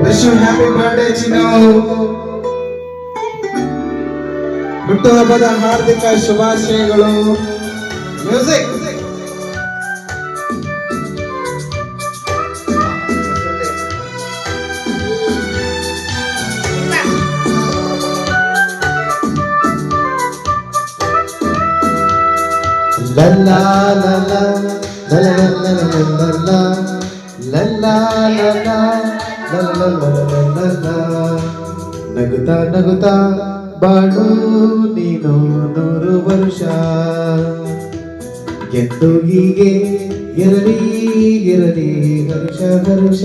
Wish you happy birthday ಚಿನ್ನು. ಹುಟ್ಟುಹಬ್ಬದ ಹಾರ್ದಿಕ ಶುಭಾಶಯಗಳು. Music. La la la la la la la la la la la la la la la la. ನಗುತ್ತಾ ನಗುತ್ತಾ ಬಾಳು ನೀನು 100 ವರ್ಷ, ಎಂದು ಹೀಗೆ ಇರಲಿ ಇರಲಿ ಹರ್ಷ ಹರ್ಷ.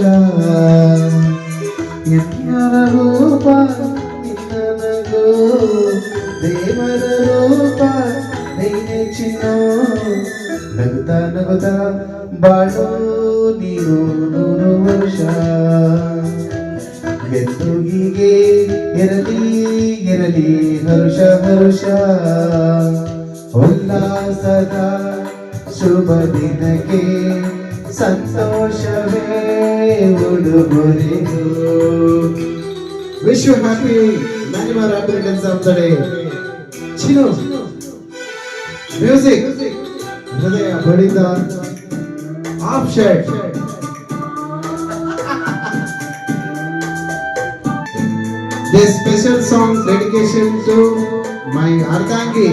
ಎನ್ನರ ರೂಪ ನಿನ್ನ ನಗು, ದೇವರ ರೂಪ ನೀನೆ ಚಿನ್ನು. ನಗುತ್ತಾ ನಗುತ್ತಾ ಬಾಳು ನೀನು 100 ವರ್ಷ, ಎಂದು ಹೀಗೆ ಇರಲಿ ಇರಲಿ ಹರ್ಷ ಹರ್ಷ. ಉಲ್ಲಾಸದ ಶುಭ ದಿನಕ್ಕೆ ಸಂತೋಷವೇ ಉಡುಗೊರೆಯು. Wish you happy many more happy returns of the day Chinnu. Music. ಹೃದಯ ಬಡಿತ ಆಫ್ ಶರ್ಟ್. This special song dedication to my Ardhangi.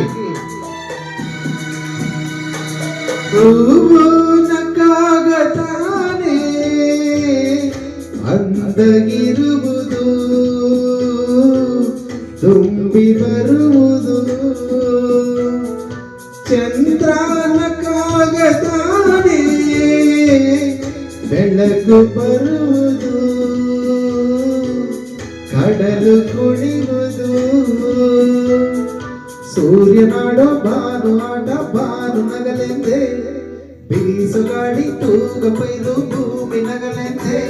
ನಕ್ಕಾಗತಾನೆ ಅಂದಗಿರುವುದು, ತುಂಬಿ ಬರುವುದು ಚಂದ್ರ. ನಕ್ಕಾಗತಾನೆ ಬೆಳಕು ಬರುವುದು, ಕಡಲು ಕುಣಿಯುವುದು. ಸೂರ್ಯ ಮಾಡೋ ಭಾನು ಆಟ ಭಾನು ನಗಲೆಂದೆ, ಬೀಸು ಗಾಳಿ ತೂಗ ಪೈರು ಭೂಮಿ ನಗಲೆಂದೆ.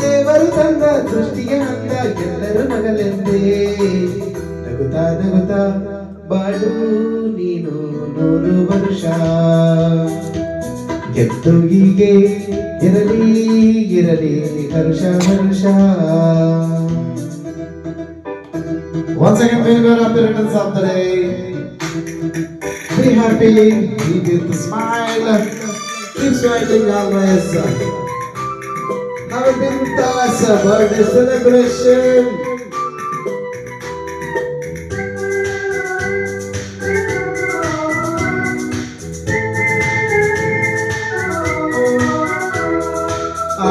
ದೇವರು ತಂದ ದೃಷ್ಟಿಗೆ ಅಂದ ಎಲ್ಲರೂ ನಗಲೆಂದೆ. ನಗುತ್ತಾ ನಗುತ್ತಾ ಬಾಳು ನೀನು 100 ವರ್ಷ, ಎಂದು ಹೀಗೆ ಇರಲಿ ಇರಲಿ ಹರ್ಷ ಹರ್ಷ. Once again, many more happy returns of the day. Be happy, keep it a smile, keep smiling always. Have a bintas birthday celebration.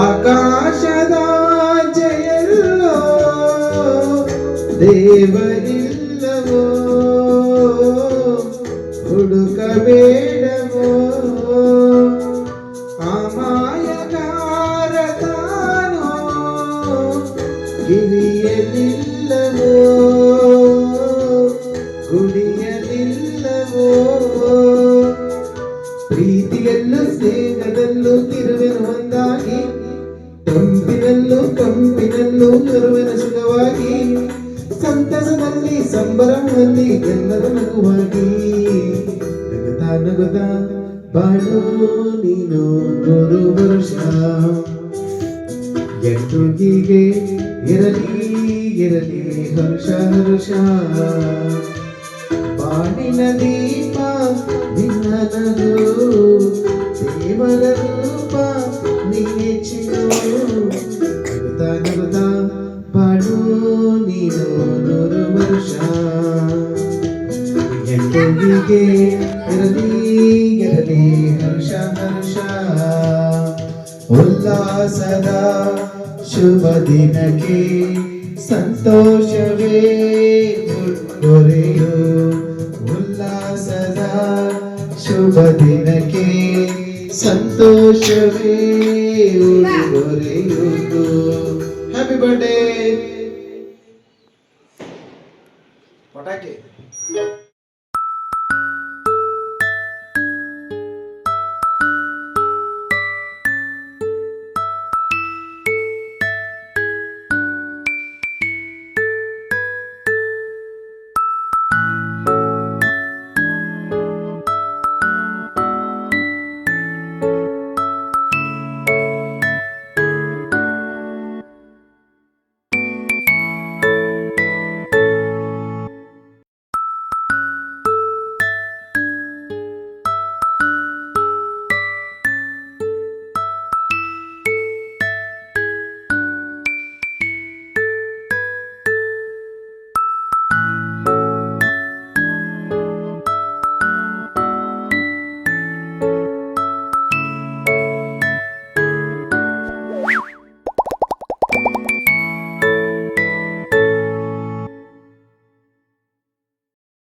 ಆಕಾಶದ ಜಯಲ್ಲೋ ದೇವರಿಲ್ಲವೋ, ಹುಡುಕಬೇಡವೋ ಅಮಾಯಗಾರ ತಾನೋ, ಗಿರಿಯಲಿಲ್ಲವೋ ಗುಡಿಯಲಿಲ್ಲವೋ. ಪ್ರೀತಿಯಲ್ಲೂ ಸ್ನೇಹದಲ್ಲೂ ತಿರುವೆನು ಒಂದಾಗಿ, ತಂಪಿನಲ್ಲೂ ಕಂಪಿನಲ್ಲೂ ಕರುವೆನ ಸುಖವಾಗಿ. ಸಂತಸದಲ್ಲಿ ಸಂಭ್ರಮದಲ್ಲಿ ಎಲ್ಲರೂ ನಗುವಾಗಿ. ನಗುತ್ತಾ ನಗುತ್ತಾ ಬಾಳು ನೀನು 100 ವರ್ಷ, ಎಂದು ಹೀಗೆ ಇರಲಿ ಇರಲಿ ಹರ್ಷ ಹರ್ಷ. ಬಾಣಿನ ದೀಪ ನಿನ್ನ ನಗು, ದೇವರ ರೂಪ ನೀನೆ ಚಿನ್ನು. ನಗುತ್ತಾ ನಗುತ್ತಾ ಬಾಳು ನೀನು 100 ವರ್ಷ, ಎಂದು ಹೀಗೆ ಇರಲಿ ಇರಲಿ ಹರ್ಷ ಹರ್ಷ. ಉಲ್ಲಾಸದ ಶುಭ ದಿನಕ್ಕೆ ಸಂತೋಷವೇ ಉಡುಗೊರೆಯು. ಉಲ್ಲಾಸದ ಶುಭ ದಿನಕ್ಕೆ ಸಂತೋಷವೇ ಉಡುಗೊರೆಯು.